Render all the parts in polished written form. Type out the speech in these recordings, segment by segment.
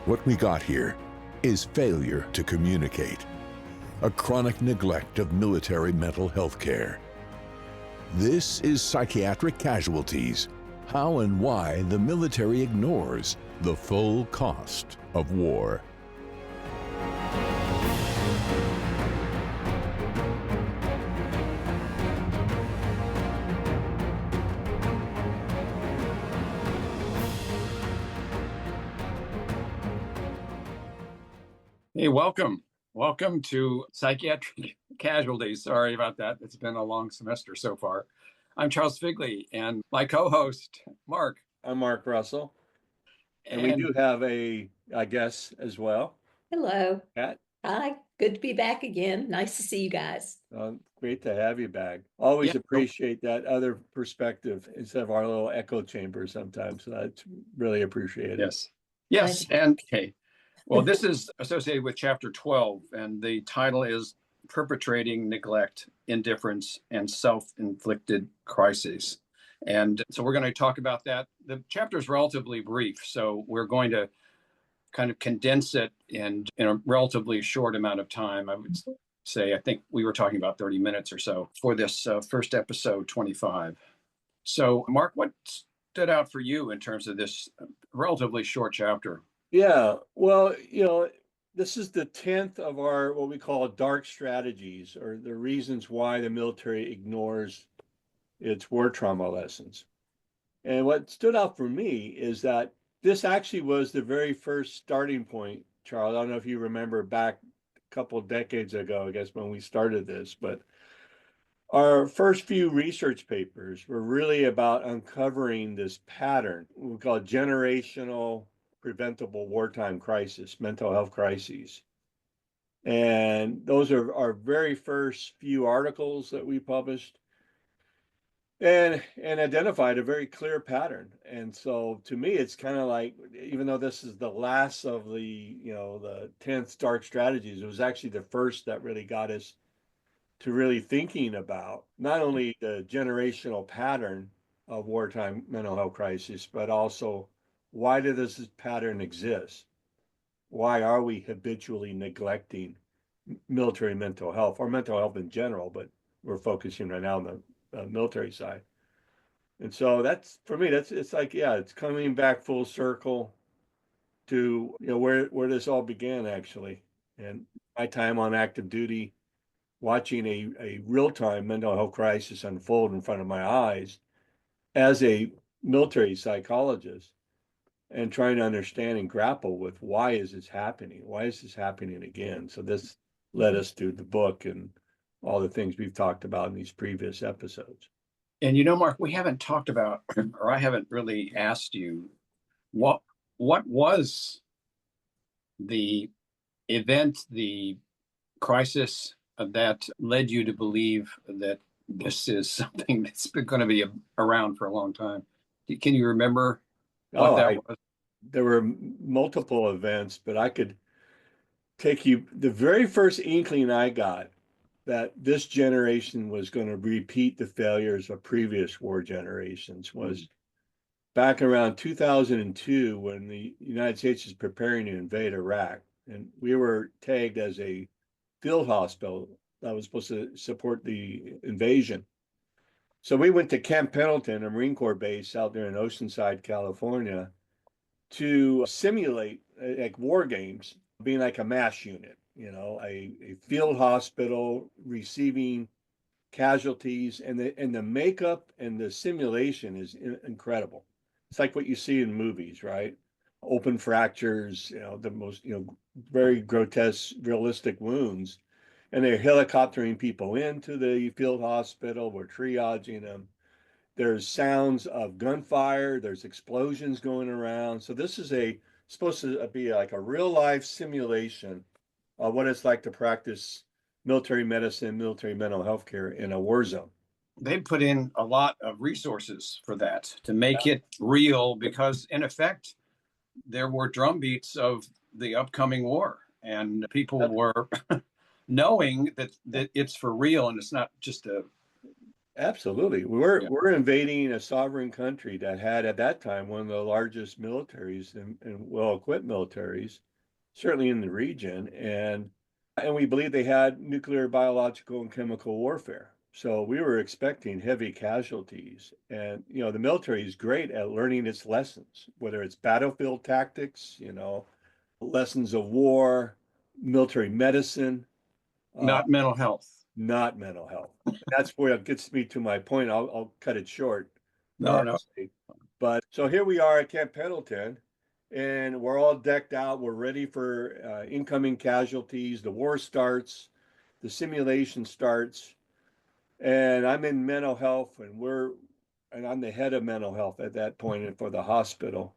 What we got here is failure to communicate, a chronic neglect of military mental health care. This is Psychiatric Casualties, how and why the military ignores the full cost of war. Hey, welcome. Welcome to Psychiatric Casualties. Sorry about that. It's been a long semester so far. I'm Charles Figley, and my co-host, Mark. I'm Mark Russell. And we do have a guest as well. Hello. Kat. Hi. Good to be back again. Nice to see you guys. Great to have you back. Always appreciate that other perspective instead of our little echo chamber sometimes. So that's really appreciated. Yes. And okay. Well, this is associated with Chapter 12, and the title is Perpetrating Neglect, Indifference, and Self-Inflicted Crises. And so we're going to talk about that. The chapter is relatively brief, so we're going to kind of condense it in a relatively short amount of time. I would say, I think we were talking about 30 minutes or so for this first episode, 25. So, Mark, what stood out for you in terms of this relatively short chapter? Yeah, well, this is the 10th of our what we call dark strategies, or the reasons why the military ignores its war trauma lessons. And what stood out for me is that this actually was the very first starting point, Charles. I don't know if you remember back a couple of decades ago, I guess, when we started this, but our first few research papers were really about uncovering this pattern we call generational preventable wartime crisis, mental health crises. And those are our very first few articles that we published and identified a very clear pattern. And so to me, it's kind of like, even though this is the last of the 10th dark strategies, it was actually the first that really got us to really thinking about not only the generational pattern of wartime mental health crisis, but also why does this pattern exist? Why are we habitually neglecting military mental health or mental health in general, but we're focusing right now on the military side. And so that's, for me, it's like, it's coming back full circle to, where this all began actually. And my time on active duty, watching a real-time mental health crisis unfold in front of my eyes as a military psychologist, and trying to understand and grapple with why is this happening? Why is this happening again? So this led us to the book and all the things we've talked about in these previous episodes. And Mark, we haven't talked about, or I haven't really asked you, what was the event, the crisis that led you to believe that this is something that's going to be around for a long time? Can you remember what that was? There were multiple events, but I could take you, the very first inkling I got that this generation was going to repeat the failures of previous war generations was back around 2002 when the United States was preparing to invade Iraq. And we were tagged as a field hospital that was supposed to support the invasion. So we went to Camp Pendleton, a Marine Corps base out there in Oceanside, California, to simulate like war games, being like a mass unit, a field hospital receiving casualties, and the makeup and the simulation is incredible. It's like what you see in movies, right? Open fractures, the most, very grotesque, realistic wounds. And they're helicoptering people into the field hospital. We're triaging them. There's sounds of gunfire. There's explosions going around. So this is supposed to be like a real life simulation of what it's like to practice military medicine, military mental health care in a war zone. They put in a lot of resources for that to make it real, because in effect, there were drumbeats of the upcoming war, and people were knowing that it's for real and it's not just a Absolutely. Yeah. We're invading a sovereign country that had at that time one of the largest militaries and well-equipped militaries, certainly in the region. And we believe they had nuclear, biological, and chemical warfare. So we were expecting heavy casualties. And, the military is great at learning its lessons, whether it's battlefield tactics, lessons of war, military medicine, uh, Not mental health. not mental health. That's where it gets me to my point. I'll cut it short for No, our no. sake. But so here we are at Camp Pendleton, and we're all decked out. We're ready for incoming casualties. The war starts, the simulation starts, and I'm in mental health, and I'm the head of mental health at that point for the hospital.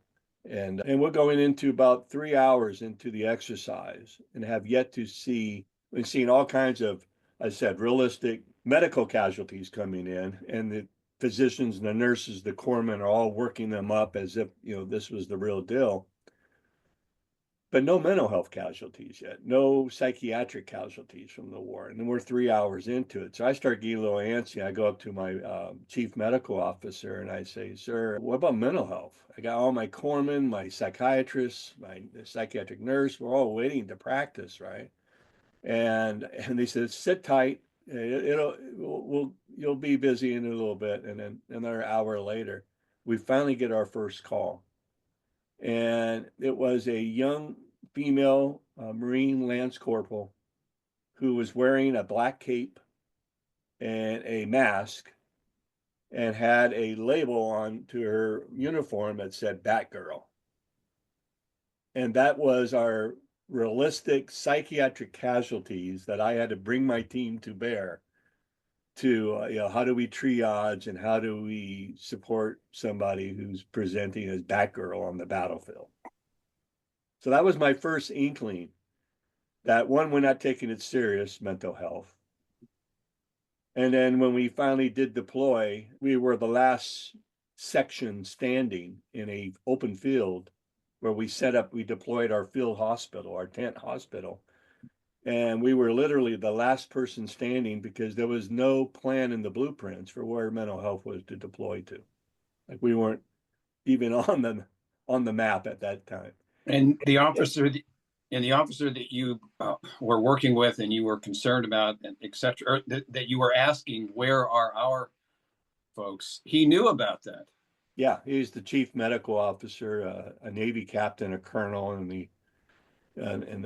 And we're going into about 3 hours into the exercise and have yet to see, we've seen all kinds of, I said, realistic medical casualties coming in, and the physicians and the nurses, the corpsmen are all working them up as if, this was the real deal. But no mental health casualties yet, no psychiatric casualties from the war. And then we're 3 hours into it. So I start getting a little antsy. I go up to my chief medical officer and I say, "Sir, what about mental health? I got all my corpsmen, my psychiatrists, my psychiatric nurse. We're all waiting to practice, right?" And they said, "Sit tight. You'll be busy in a little bit." And then another hour later, we finally get our first call. And it was a young female Marine Lance Corporal who was wearing a black cape and a mask and had a label on to her uniform that said Batgirl. And that was our realistic psychiatric casualties that I had to bring my team to bear to, how do we triage and how do we support somebody who's presenting as Batgirl on the battlefield. So that was my first inkling that, one, we're not taking it serious, mental health. And then when we finally did deploy, we were the last section standing in a open field where we deployed our field hospital, our tent hospital. And we were literally the last person standing because there was no plan in the blueprints for where mental health was to deploy to. Like, we weren't even on the map at that time. And the officer that you were working with and you were concerned about, et cetera, that you were asking, where are our folks? He knew about that. Yeah, he's the chief medical officer, a Navy captain, a colonel in the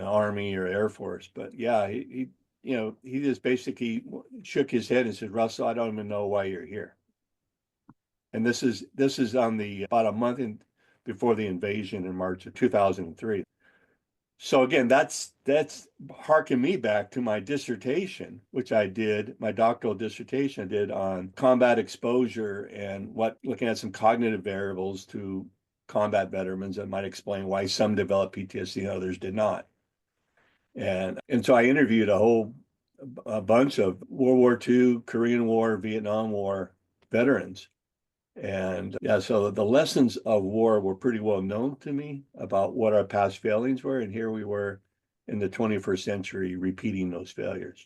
Army or Air Force. But yeah, he just basically shook his head and said, "Russell, I don't even know why you're here." And this is on about a month before the invasion in March of 2003. So again, that's harking me back to my dissertation, which I did, my doctoral dissertation I did on combat exposure and looking at some cognitive variables to combat veterans that might explain why some developed PTSD and others did not. And so I interviewed a bunch of World War II, Korean War, Vietnam War veterans. And yeah, so the lessons of war were pretty well known to me about what our past failings were. And here we were in the 21st century repeating those failures.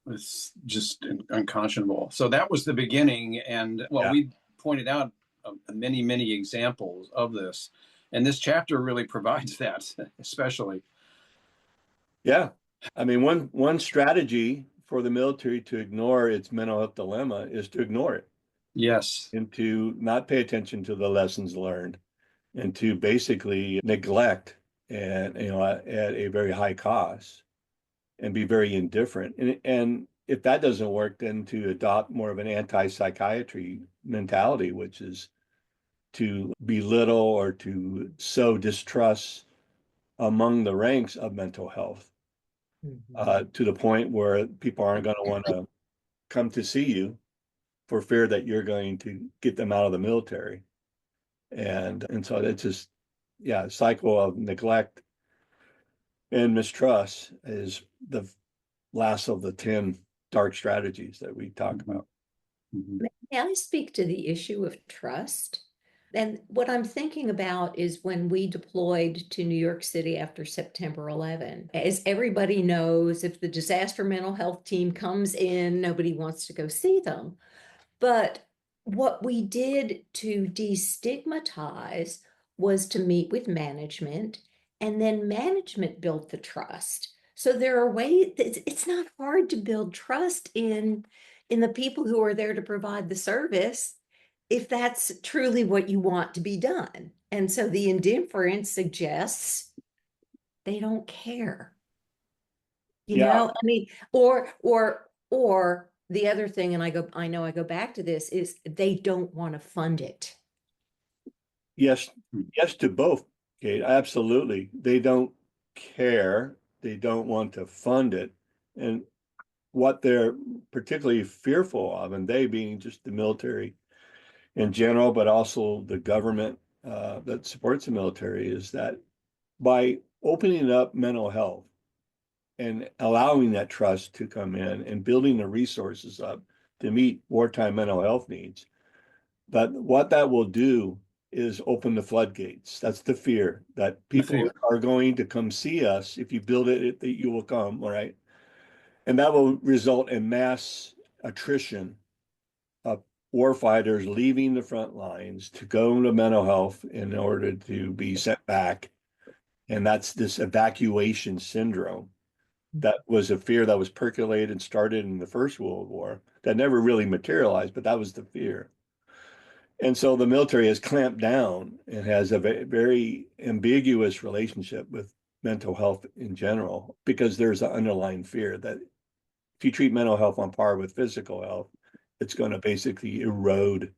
It's just unconscionable. So that was the beginning. And we pointed out many, many examples of this. And this chapter really provides that, especially. Yeah. I mean, one strategy for the military to ignore its mental health dilemma is to ignore it. Yes. And to not pay attention to the lessons learned and to basically neglect and, at a very high cost and be very indifferent. And if that doesn't work, then to adopt more of an anti-psychiatry mentality, which is to belittle or to sow distrust among the ranks of mental health to the point where people aren't going to want to come to see you for fear that you're going to get them out of the military. And so it's just, cycle of neglect and mistrust is the last of the 10 dark strategies that we talk about. May I speak to the issue of trust? And what I'm thinking about is when we deployed to New York City after September 11, as everybody knows, if the disaster mental health team comes in, nobody wants to go see them. But what we did to destigmatize was to meet with management, and then management built the trust. So there are ways, it's not hard to build trust in the people who are there to provide the service if that's truly what you want to be done. And so the indifference suggests they don't care. Yeah, I mean, or the other thing, and I know I go back to this, is they don't want to fund it. yes, yes to both, Kate. Absolutely. They don't care. They don't want to fund it. And what they're particularly fearful of, and they being just the military in general, but also the government that supports the military, is that by opening up mental health and allowing that trust to come in and building the resources up to meet wartime mental health needs, but what that will do is open the floodgates. That's the fear that people are going to come see us. If you build it, that you will come, all right? And that will result in mass attrition of warfighters leaving the front lines to go into mental health in order to be sent back. And that's this evacuation syndrome. That was a fear that was percolated and started in the First World War that never really materialized, but that was the fear. And so the military has clamped down and has a very ambiguous relationship with mental health in general, because there's an underlying fear that if you treat mental health on par with physical health, it's going to basically erode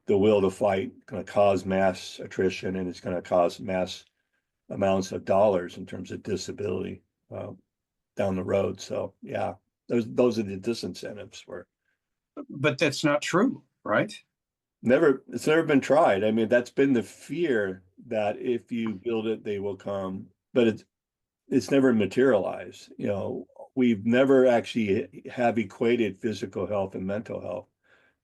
the will to fight, going to cause mass attrition, and it's going to cause mass amounts of dollars in terms of disability down the road. So yeah, those are the disincentives for. But that's not true, right? It's never been tried. I mean, that's been the fear that if you build it, they will come, but it's never materialized. We've never actually have equated physical health and mental health.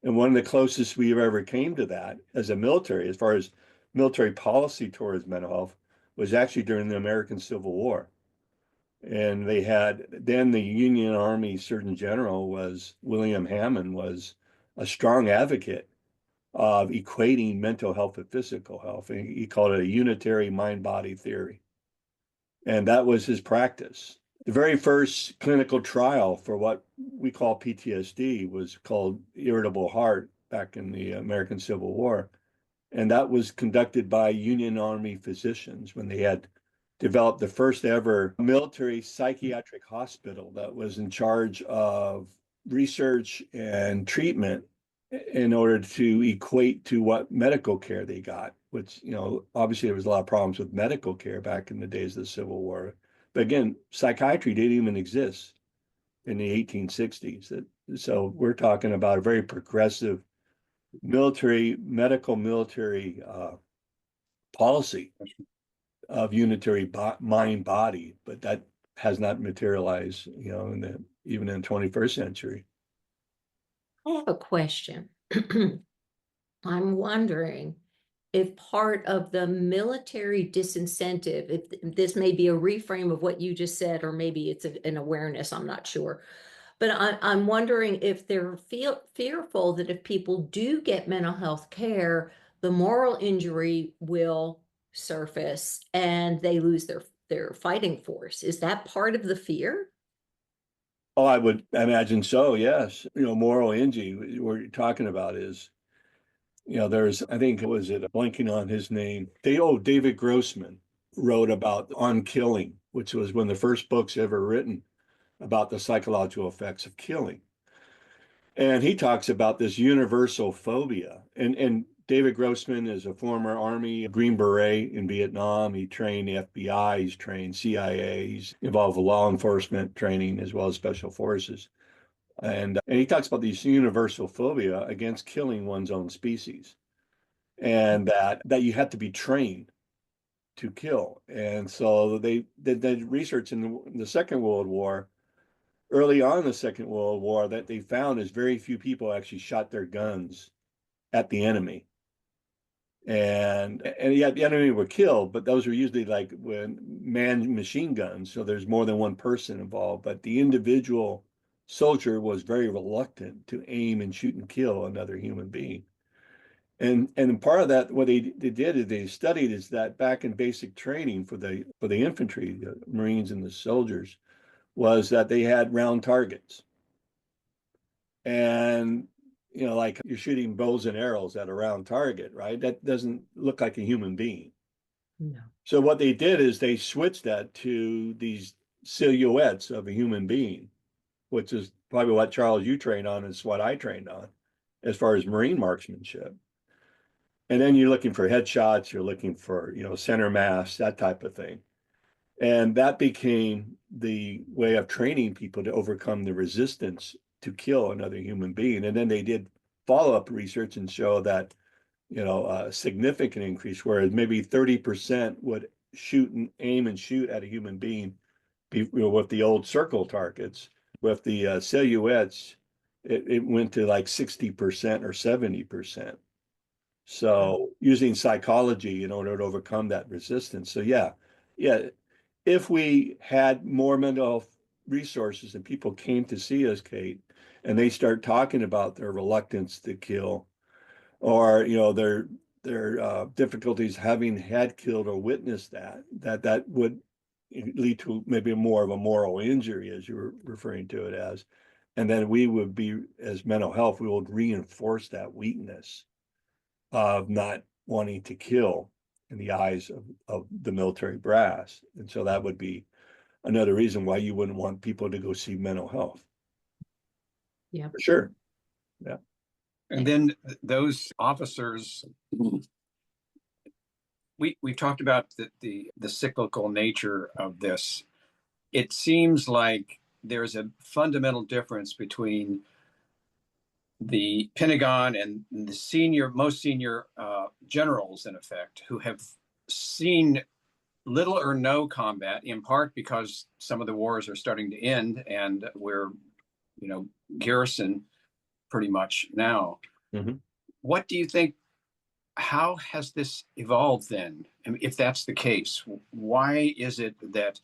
And one of the closest we've ever came to that as a military, as far as military policy towards mental health, was actually during the American Civil War. And then the Union Army Surgeon General was William Hammond, was a strong advocate of equating mental health with physical health. And he called it a unitary mind-body theory. And that was his practice. The very first clinical trial for what we call PTSD was called irritable heart back in the American Civil War. And that was conducted by Union Army physicians when they had developed the first ever military psychiatric hospital that was in charge of research and treatment in order to equate to what medical care they got, which, obviously there was a lot of problems with medical care back in the days of the Civil War. But again, psychiatry didn't even exist in the 1860s. So we're talking about a very progressive medical military policy of unitary mind body, but that has not materialized, even in the 21st century. I have a question. I'm wondering if part of the military disincentive, if this may be a reframe of what you just said, or maybe it's an awareness, I'm not sure. But I'm wondering if they're fearful that if people do get mental health care, the moral injury will surface and they lose their fighting force. Is that part of the fear? Oh, I would imagine so, yes. Moral injury, what you're talking about is, there's, I think, was it blanking on his name? David Grossman wrote about On Killing, which was one of the first books ever written about the psychological effects of killing. And he talks about this universal phobia. And David Grossman is a former Army Green Beret in Vietnam. He trained the FBI, he's trained CIA, he's involved with law enforcement training as well as special forces. And he talks about this universal phobia against killing one's own species, and that you have to be trained to kill. And so they did research in the Second World War. Early on in the Second World War, that they found is very few people actually shot their guns at the enemy. And yeah, the enemy were killed, but those were usually like when manned machine guns, so there's more than one person involved. But the individual soldier was very reluctant to aim and shoot and kill another human being. And part of that, what they did is they studied is that back in basic training for the infantry, the Marines and the soldiers, was that they had round targets. And like you're shooting bows and arrows at a round target, right? That doesn't look like a human being. No. So what they did is they switched that to these silhouettes of a human being, which is probably what Charles you trained on, is what I trained on as far as Marine marksmanship. And then you're looking for headshots, you're looking for, center mass, that type of thing. And that became the way of training people to overcome the resistance to kill another human being. And then they did follow-up research and show that, a significant increase, whereas maybe 30% would shoot and aim and shoot at a human being with the old circle targets. With the silhouettes, it went to like 60% or 70%. So using psychology in order to overcome that resistance. So yeah, if we had more mental health resources and people came to see us, Kate, and they start talking about their reluctance to kill, or their difficulties having had killed or witnessed that would lead to maybe more of a moral injury, as you were referring to it as. And then we would be, as mental health, we would reinforce that weakness of not wanting to kill in the eyes of the military brass. And so that would be another reason why you wouldn't want people to go see mental health. Yeah. For sure. Yeah. And then those officers, we talked about the cyclical nature of this. It seems like there's a fundamental difference between the Pentagon and the most senior generals, in effect, who have seen little or no combat, in part because some of the wars are starting to end and we're, garrison pretty much now. Mm-hmm. What do you think? How has this evolved then? I mean, if that's the case, why is it that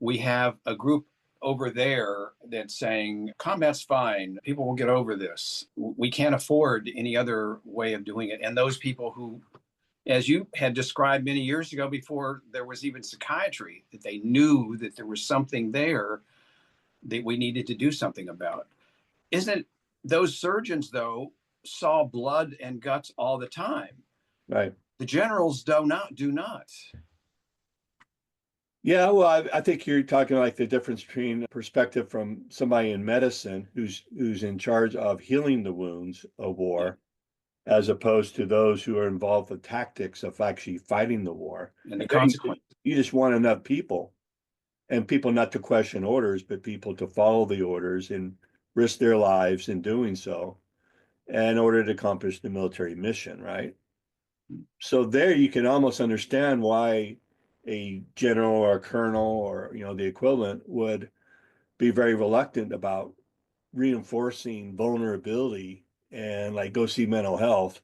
we have a group over there that's saying combat's fine, people will get over this, we can't afford any other way of doing it? And those people who, as you had described many years ago, before there was even psychiatry, that they knew that there was something there that we needed to do something about. Isn't those surgeons, though, saw blood and guts all the time? Right. The generals do not. Yeah, well, I think you're talking like the difference between perspective from somebody in medicine who's in charge of healing the wounds of war, as opposed to those who are involved with tactics of actually fighting the war. And the consequence. You just want enough people, and people not to question orders, but people to follow the orders and risk their lives in doing so in order to accomplish the military mission, right? So there you can almost understand why a general or a colonel or the equivalent would be very reluctant about reinforcing vulnerability and like go see mental health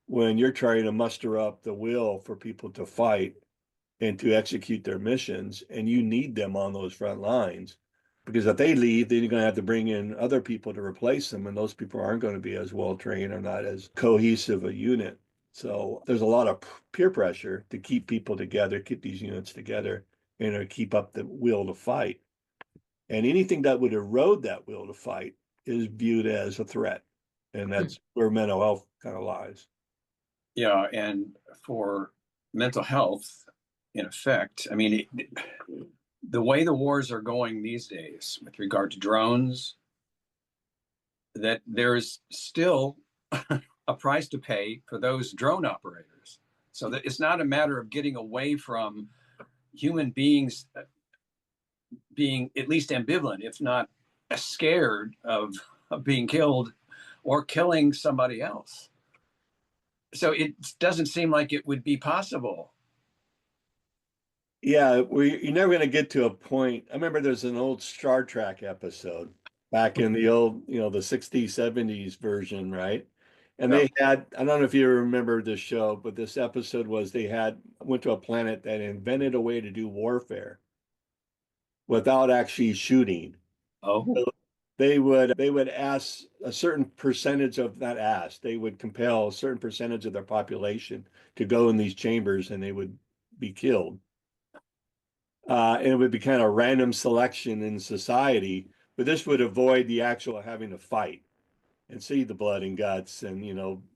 when you're trying to muster up the will for people to fight and to execute their missions, and you need them on those front lines. Because if they leave, then you're going to have to bring in other people to replace them, and those people aren't going to be as well trained or not as cohesive a unit. So there's a lot of peer pressure to keep people together, keep these units together, and to keep up the will to fight. And anything that would erode that will to fight is viewed as a threat. And that's where mental health kind of lies. Yeah, and for mental health, in effect, I mean, the way the wars are going these days with regard to drones, that there's still a price to pay for those drone operators. So that it's not a matter of getting away from human beings being at least ambivalent, if not scared of being killed or killing somebody else. So it doesn't seem like it would be possible. Yeah, you're never going to get to a point. I remember there's an old Star Trek episode back in the old, the 60s, 70s version, right? And Yeah. they had, I don't know if you remember this show, but this episode was went to a planet that invented a way to do warfare without actually shooting. Oh, They would ask a certain percentage of not ask, they would compel a certain percentage of their population to go in these chambers and they would be killed. And it would be kind of random selection in society, but this would avoid the actual having to fight and see the blood and guts and,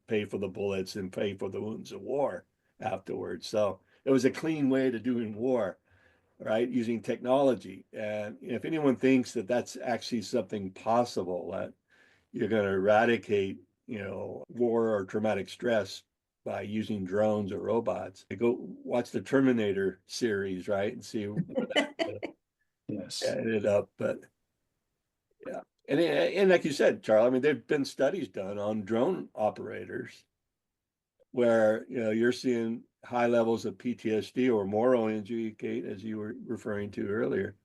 pay for the bullets and pay for the wounds of war afterwards. So it was a clean way to doing war, right? Using technology. And if anyone thinks that that's actually something possible, that you're going to eradicate, war or traumatic stress by using drones or robots, go watch the Terminator series, right? And see where that yes. ended up. But yeah. And like you said, Charlie, I mean, there've been studies done on drone operators where, you're seeing high levels of PTSD or moral injury, Kate, as you were referring to earlier.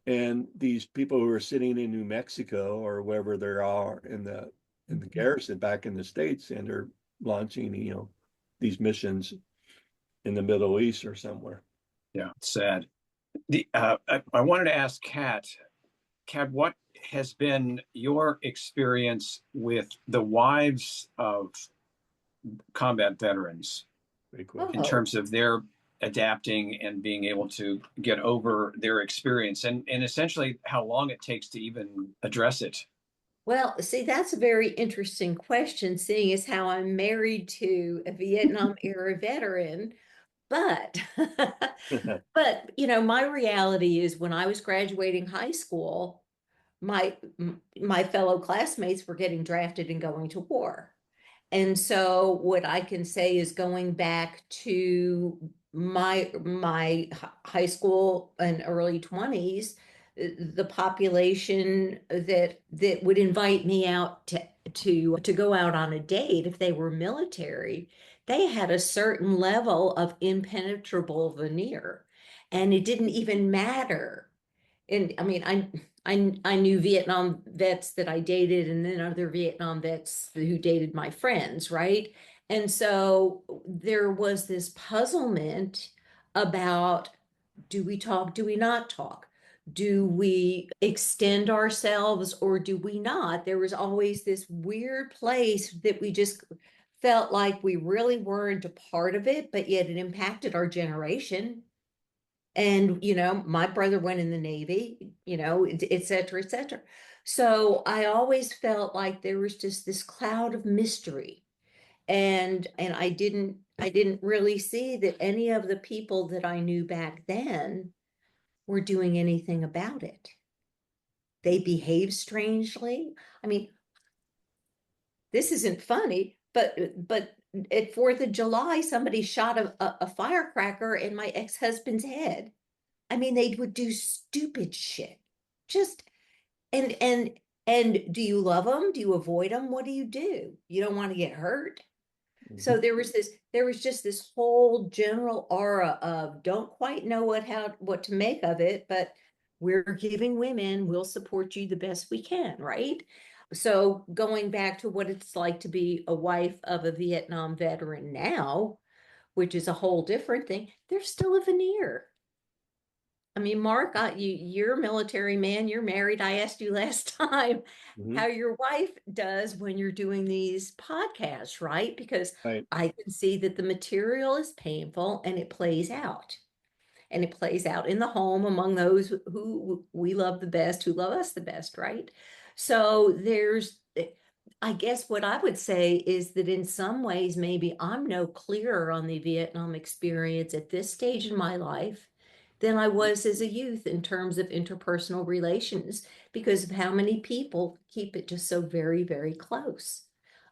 And these people who are sitting in New Mexico or wherever they are in the garrison back in the States, and they're launching, these missions in the Middle East or somewhere. Yeah, it's sad. I wanted to ask Kat, what has been your experience with the wives of combat veterans Great question. in terms of their adapting and being able to get over their experience, and essentially how long it takes to even address it? Well, see, that's a very interesting question, seeing as how I'm married to a Vietnam era veteran. But, but, my reality is when I was graduating high school, my fellow classmates were getting drafted and going to war. And so what I can say is going back to my high school and early 20s, the population that would invite me out to go out on a date if they were military, they had a certain level of impenetrable veneer. And it didn't even matter. And I mean, I knew Vietnam vets that I dated, and then other Vietnam vets who dated my friends, right? And so there was this puzzlement about, do we talk, do we not talk? Do we extend ourselves or do we not? There was always this weird place that we just felt like we really weren't a part of it, but yet it impacted our generation. And, my brother went in the Navy, et cetera, et cetera. So I always felt like there was just this cloud of mystery. And I didn't really see that any of the people that I knew back then were doing anything about it. They behaved strangely. I mean, this isn't funny, but at 4th of July, somebody shot a firecracker in my ex-husband's head. I mean, they would do stupid shit. Just and and and do you love them? Do you avoid them? What do? You don't want to get hurt. So there was just this whole general aura of don't quite know what to make of it, but we're giving women, we'll support you the best we can, right? So going back to what it's like to be a wife of a Vietnam veteran now, which is a whole different thing, there's still a veneer. I mean, Mark, you're a military man, you're married. I asked you last time how your wife does when you're doing these podcasts, right? Because Right. I can see that the material is painful and it plays out. And it plays out in the home among those who we love the best, who love us the best, right? So I guess what I would say is that in some ways, maybe I'm no clearer on the Vietnam experience at this stage in my life than I was as a youth in terms of interpersonal relations because of how many people keep it just so very, very close.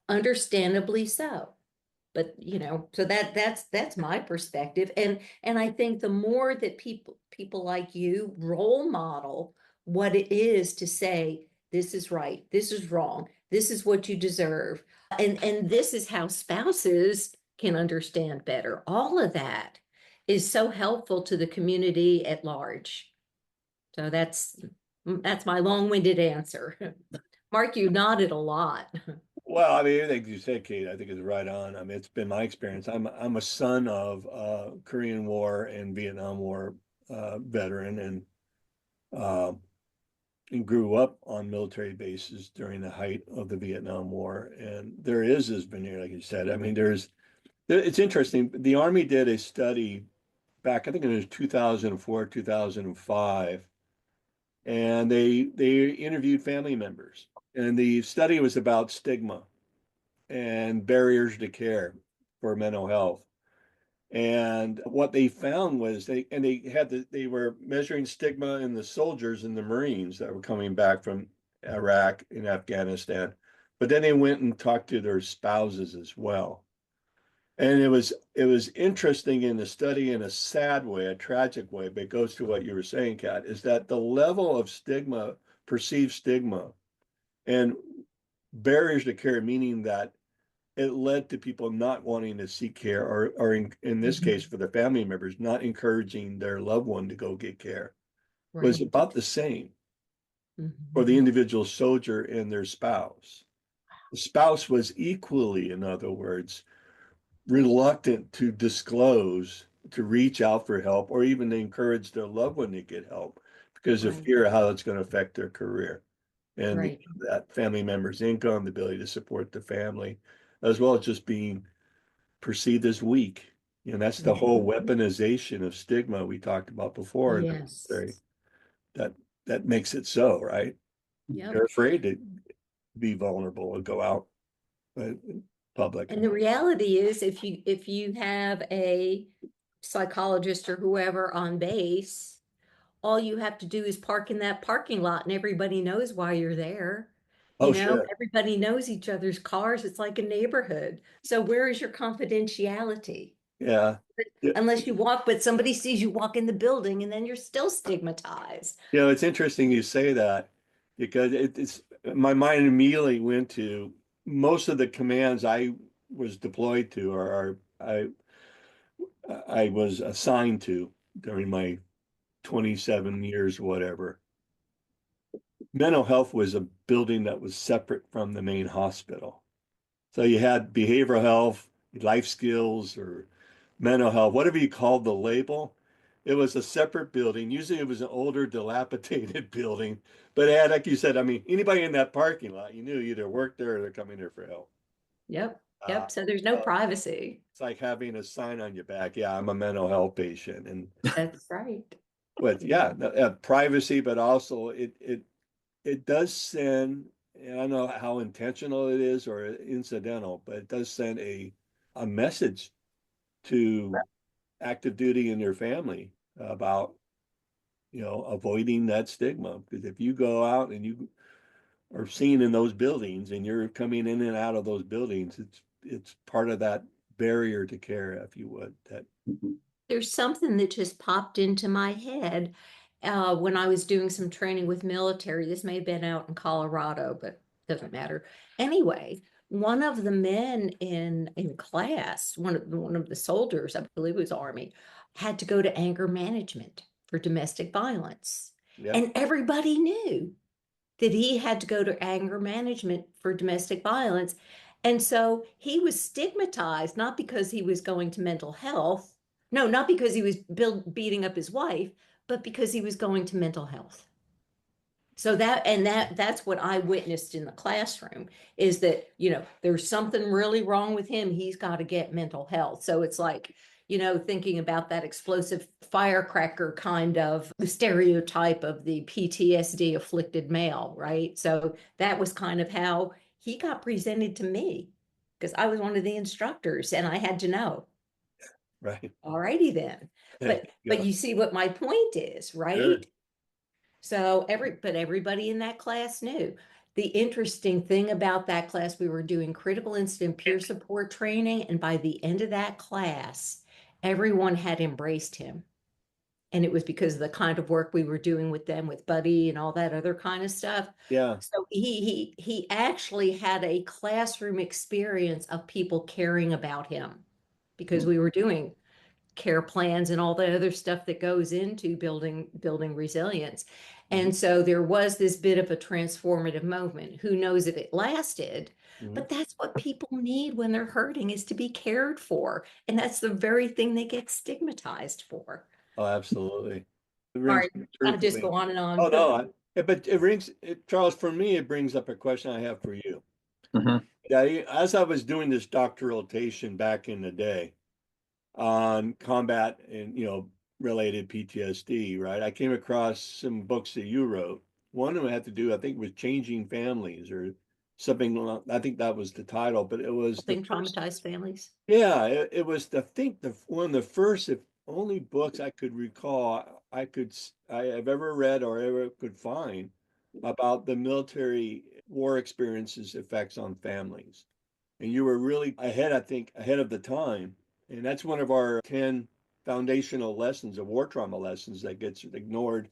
Understandably so. But so that's my perspective. And I think the more that people like you role model what it is to say, this is right, this is wrong, this is what you deserve, and this is how spouses can understand better. All of that is so helpful to the community at large. So that's my long-winded answer. Mark, you nodded a lot. Well, I mean, everything you said, Kate, I think is right on. I mean, it's been my experience. I'm a son of Korean War and Vietnam War veteran, uh, and grew up on military bases during the height of the Vietnam War. And there is this veneer, like you said. I mean, it's interesting. The Army did a study back, I think it was 2004, 2005, and they interviewed family members. And the study was about stigma and barriers to care for mental health. And what they found was they were measuring stigma in the soldiers and the Marines that were coming back from Iraq and Afghanistan. But then they went and talked to their spouses as well. And it was interesting in the study in a sad way, a tragic way, but it goes to what you were saying, Kat, is that the level of stigma, perceived stigma, and barriers to care, meaning that it led to people not wanting to seek care, or in this case, for the family members, not encouraging their loved one to go get care, was Right. about the same for the Mhm. individual soldier and their spouse. The spouse was equally, in other words, reluctant to disclose, to reach out for help, or even to encourage their loved one to get help because of Right. fear of how it's going to affect their career and Right. that family member's income, the ability to support the family, as well as just being perceived as weak. You know, that's the whole weaponization of stigma we talked about before in the Yes. military. That that makes it so, right? Yep. They're afraid to be vulnerable and go out in public. And the reality is, if you have a psychologist or whoever on base, all you have to do is park in that parking lot and everybody knows why you're there. Oh, sure. Everybody knows each other's cars. It's like a neighborhood. So where is your confidentiality? Yeah. Yeah. Unless you walk, but somebody sees you walk in the building and then you're still stigmatized. You know, it's interesting you say that because it's my mind immediately went to most of the commands I was deployed to, or I was assigned to during my 27 years, whatever. Mental health was a building that was separate from the main hospital. So you had behavioral health, life skills, or mental health, whatever you called the label. It was a separate building. Usually it was an older, dilapidated building, but it had, like you said, I mean, anybody in that parking lot, you knew either worked there or they're coming there for help. Yep. Uh, Yep. So there's no so privacy. it's like having a sign on your back. Yeah, I'm a mental health patient. And That's right. with, yeah, privacy, but also it does send, and I don't know how intentional it is or incidental, but it does send a message to active duty in your family about, avoiding that stigma. Because if you go out and you are seen in those buildings and you're coming in and out of those buildings, it's part of that barrier to care, if you would. That There's something that just popped into my head when I was doing some training with military. This may have been out in Colorado, but doesn't matter. Anyway, one of the men in class, one of the soldiers, I believe it was Army, had to go to anger management for domestic violence. yeah, And everybody knew that he had to go to anger management for domestic violence. And so he was stigmatized, not because he was going to mental health. No, not because he was beating up his wife, but because he was going to mental health. So that's what I witnessed in the classroom is that, there's something really wrong with him. He's got to get mental health. So it's like, thinking about that explosive firecracker kind of stereotype of the PTSD afflicted male, right? So that was kind of how he got presented to me because I was one of the instructors and I had to know. right. All righty then. But Yeah, you see what my point is, sure. right? So everybody in that class knew. The interesting thing about that class, we were doing critical incident peer support training, and by the end of that class, everyone had embraced him. And it was because of the kind of work we were doing with them, with Buddy and all that other kind of stuff. Yeah. So he actually had a classroom experience of people caring about him because we were doing care plans and all the other stuff that goes into building resilience. And so there was this bit of a transformative moment. Who knows if it lasted, Mhm. But that's what people need when they're hurting, is to be cared for. And that's the very thing they get stigmatized for. Oh, absolutely. It All rings right, I just truthfully. go on and on. Oh, no, but it rings, Charles, for me, it brings up a question I have for you. Mhm. Yeah, as I was doing this doctoral rotation back in the day on combat and, related PTSD, right? I came across some books that you wrote. One of them had to do, I think, with changing families or something. I think that was the title, but it was the Helping first. traumatized families. Yeah, it was I think one of the first, if only books I could recall I have ever read or ever could find about the military war experiences effects on families. And you were really ahead, I think, ahead of the time. And that's one of our 10 foundational lessons of war trauma lessons that gets ignored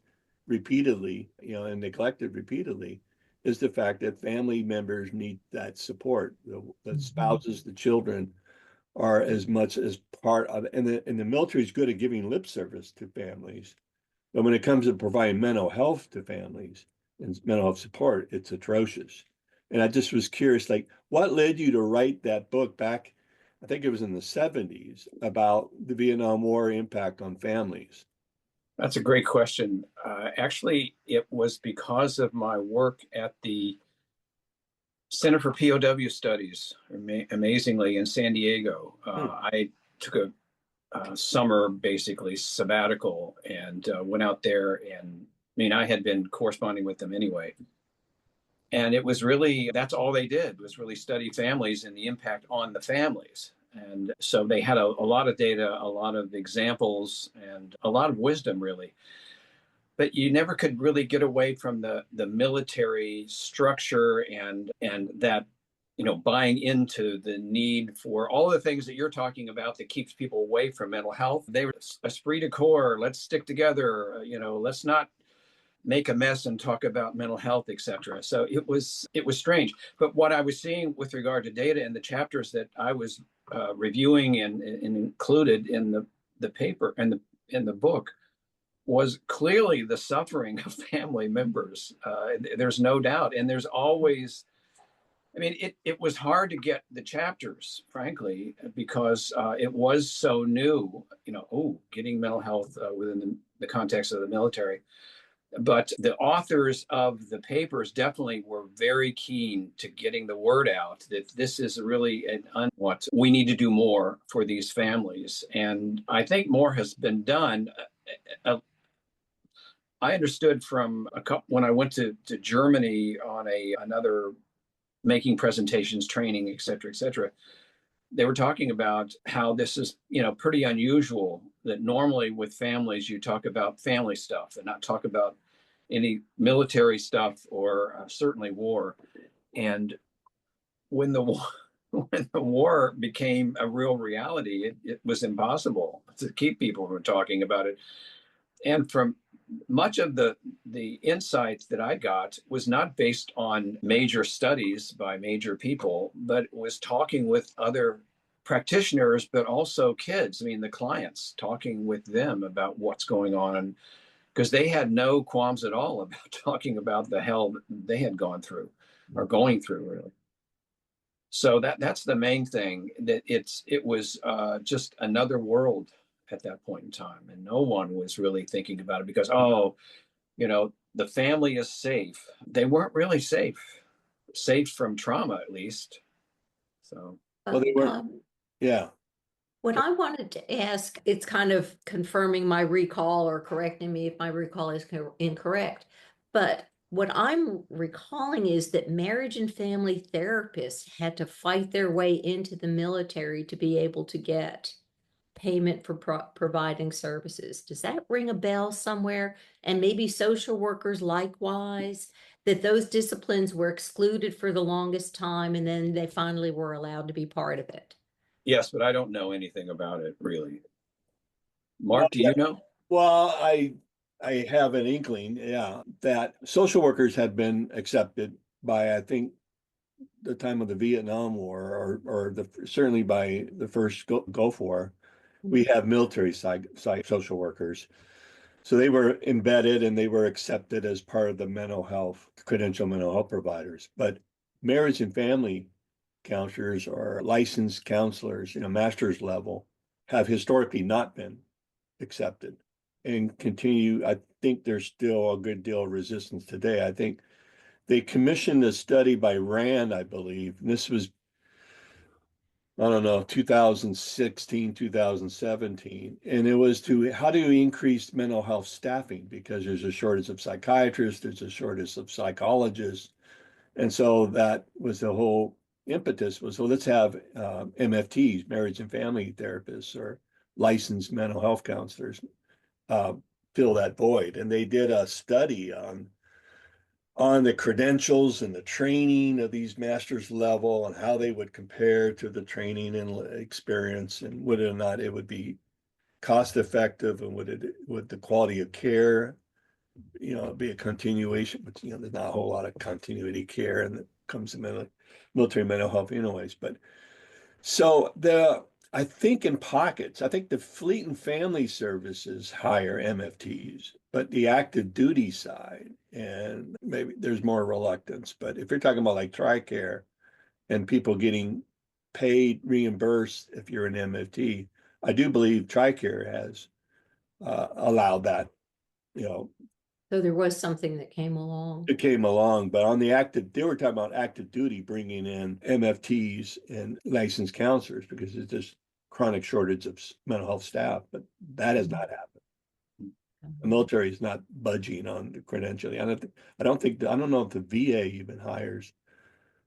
repeatedly, and neglected repeatedly, is the fact that family members need that support. The spouses, the children are as much as part of, and the military is good at giving lip service to families. But when it comes to providing mental health to families and mental health support, it's atrocious. And I just was curious, like, what led you to write that book back, I think it was in the 70s, about the Vietnam War impact on families? That's a great question. Actually, it was because of my work at the Center for POW Studies, amazingly, in San Diego. Hmm. I took a summer, basically sabbatical, and went out there. And I mean, I had been corresponding with them anyway. And it was really, that's all they did, was really study families and the impact on the families. And so they had a lot of data, a lot of examples, and a lot of wisdom, really. But you never could really get away from the military structure and that, buying into the need for all the things that you're talking about that keeps people away from mental health. They were esprit de corps, let's stick together, let's not make a mess and talk about mental health, etc. So it was strange. But what I was seeing with regard to data in the chapters that I was reviewing and included in the paper and in the book was clearly the suffering of family members. There's no doubt, and there's always. I mean, it was hard to get the chapters, frankly, because it was so new. Getting mental health within the context of the military. But the authors of the papers definitely were very keen to getting the word out that this is really what we need to do more for these families. And I think more has been done. I understood from a couple when I went to Germany on another making presentations, training, et cetera, et cetera. They were talking about how this is, pretty unusual, that normally with families, you talk about family stuff and not talk about any military stuff or certainly war. And when the war, when the war became a real reality, it was impossible to keep people from talking about it. And from much of the insights that I got was not based on major studies by major people, but was talking with other practitioners, but also kids. I mean, the clients, talking with them about what's going on, because they had no qualms at all about talking about the hell they had gone through or going through, really. So that's the main thing, that it was just another world at that point in time, and no one was really thinking about it because the family is safe. They weren't really safe from trauma, at least. So Well, they weren't. Yeah. What I wanted to ask, it's kind of confirming my recall or correcting me if my recall is incorrect. But what I'm recalling is that marriage and family therapists had to fight their way into the military to be able to get payment for providing services. Does that ring a bell somewhere? And maybe social workers likewise, that those disciplines were excluded for the longest time and then they finally were allowed to be part of it. yes, but I don't know anything about it, really. Well, Mark, do you know? well, I have an inkling, yeah, that social workers had been accepted by, I think, the time of the Vietnam War, or certainly by the first Gulf War. We have military side social workers. So they were embedded and they were accepted as part of the mental health, credential mental health providers. But marriage and family counselors or licensed counselors, master's level, have historically not been accepted and continue. I think there's still a good deal of resistance today. I think they commissioned a study by Rand, I believe. And this was, I don't know, 2016, 2017. And it was to how do you increase mental health staffing? Because there's a shortage of psychiatrists, there's a shortage of psychologists. And so that was the whole impetus was, well, let's have MFTs, marriage and family therapists, or licensed mental health counselors fill that void. And they did a study on the credentials and the training of these master's level and how they would compare to the training and experience, and whether or not it would be cost effective, and would the quality of care be a continuation. But there's not a whole lot of continuity care, and it comes to military mental health anyways. But so I think in pockets, I think the fleet and family services hire MFTs, but the active duty side, and maybe there's more reluctance. But if you're talking about like TRICARE and people getting paid, reimbursed if you're an MFT, I do believe TRICARE has allowed that, So there was something that came along. it came along. But on the they were talking about active duty, bringing in MFTs and licensed counselors because it's just chronic shortage of mental health staff. But that has not happened. The military is not budging on the credentialing. I don't know if the VA even hires.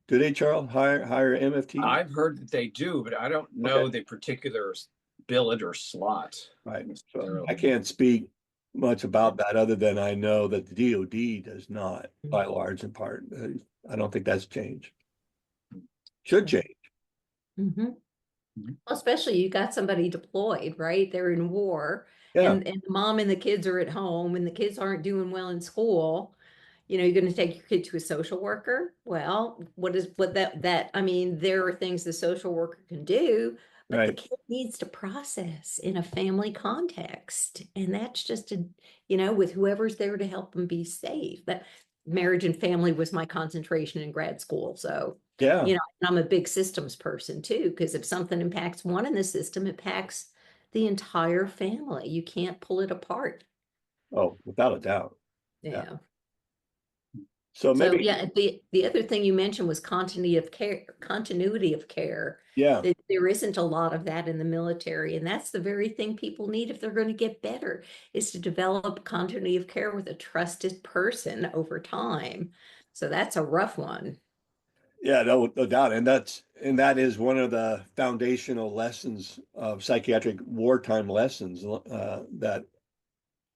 Do they, Charles, hire MFT? I've heard that they do, but I don't know the particular billet or slot. Right. So I can't speak much about that other than I know that the DOD does not, by large and part. I don't think that's changed. Should change. Mm-hmm. Well, especially you got somebody deployed, right? They're in war, Yeah. and the mom and the kids are at home, and the kids aren't doing well in school. You're going to take your kid to a social worker. Well, I mean, there are things the social worker can do, but the Right. kid needs to process in a family context. And that's just with whoever's there to help them be safe. That marriage and family was my concentration in grad school. So, Yeah. and I'm a big systems person too, because if something impacts one in the system, it impacts the entire family. You can't pull it apart. Oh, without a doubt. Yeah. So maybe, yeah, the other thing you mentioned was continuity of care, yeah. That there isn't a lot of that in the military, and that's the very thing people need if they're going to get better, is to develop continuity of care with a trusted person over time. So that's a rough one. Yeah, no doubt. And that is one of the foundational lessons of psychiatric wartime lessons that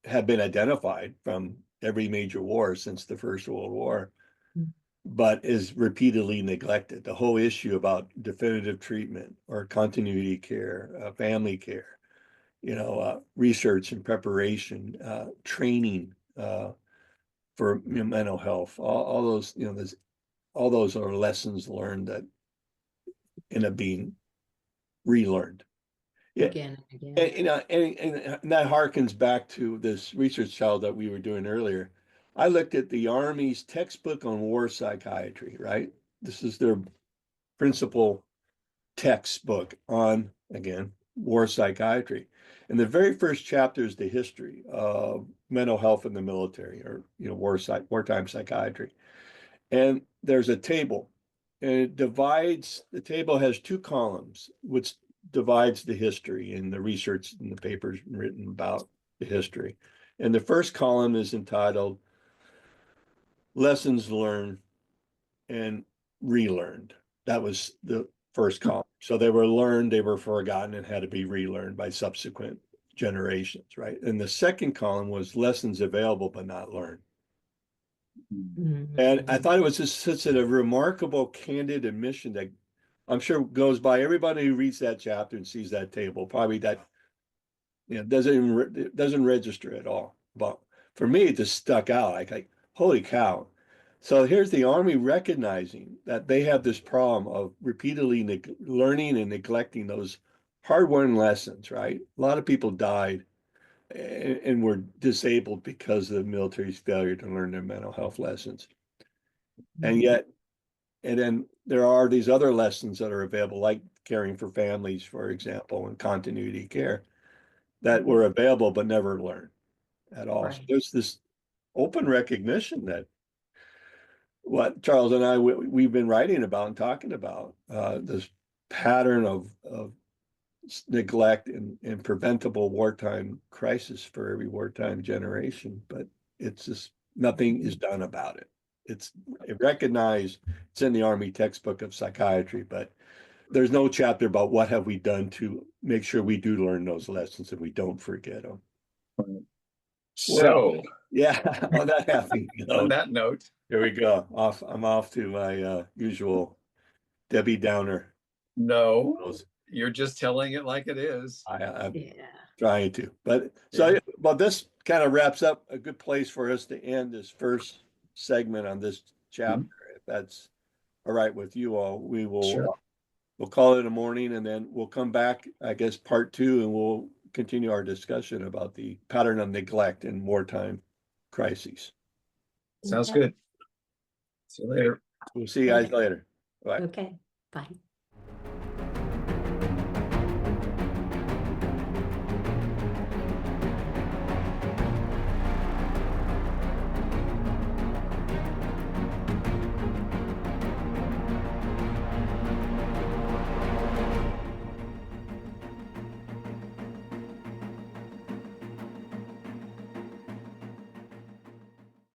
have been identified from every major war since the First World War, but is repeatedly neglected. The whole issue about definitive treatment or continuity care, family care, research and preparation, training for mental health, all those, all those are lessons learned that end up being relearned. Yeah. Again and again. And that harkens back to this research child that we were doing earlier. I looked at the Army's textbook on war psychiatry, right? This is their principal textbook on, again, war psychiatry. And the very first chapter is the history of mental health in the military, or wartime psychiatry. And there's a table, and the table has two columns, which divides the history and the research and the papers written about the history. And the first column is entitled Lessons Learned and Relearned. That was the first column. So they were learned, they were forgotten, and had to be relearned by subsequent generations, right? And the second column was lessons available but not learned. And I thought it was just such a remarkable, candid admission that I'm sure goes by everybody who reads that chapter and sees that table. Probably that doesn't register at all. But for me, it just stuck out. Like holy cow! So here's the Army recognizing that they have this problem of repeatedly learning and neglecting those hard-won lessons. Right? A lot of people died and were disabled because of the military's failure to learn their mental health lessons. And yet, And then there are these other lessons that are available, like caring for families, for example, and continuity care that were available but never learned at all. So Right. there's this open recognition that what Charles and I, we've been writing about and talking about, this pattern of neglect and preventable wartime crisis for every wartime generation, but it's just nothing is done about it. It's recognized, it's in the Army textbook of psychiatry, but there's no chapter about what have we done to make sure we do learn those lessons and we don't forget them. So, Yeah, on that happy on note, that note, here we go. I'm off to my usual Debbie Downer. no, you're just telling it like it is. I'm Yeah. trying to, but so, but this kind of wraps up a good place for us to end this first segment on this chapter. If that's all right with you all, we will, Sure. we'll call it a morning and then we'll come back, I guess, part 2, and we'll continue our discussion about the pattern of neglect in wartime crises. Sounds Okay. good. See you later. We'll see you guys later. Bye. Okay. Bye.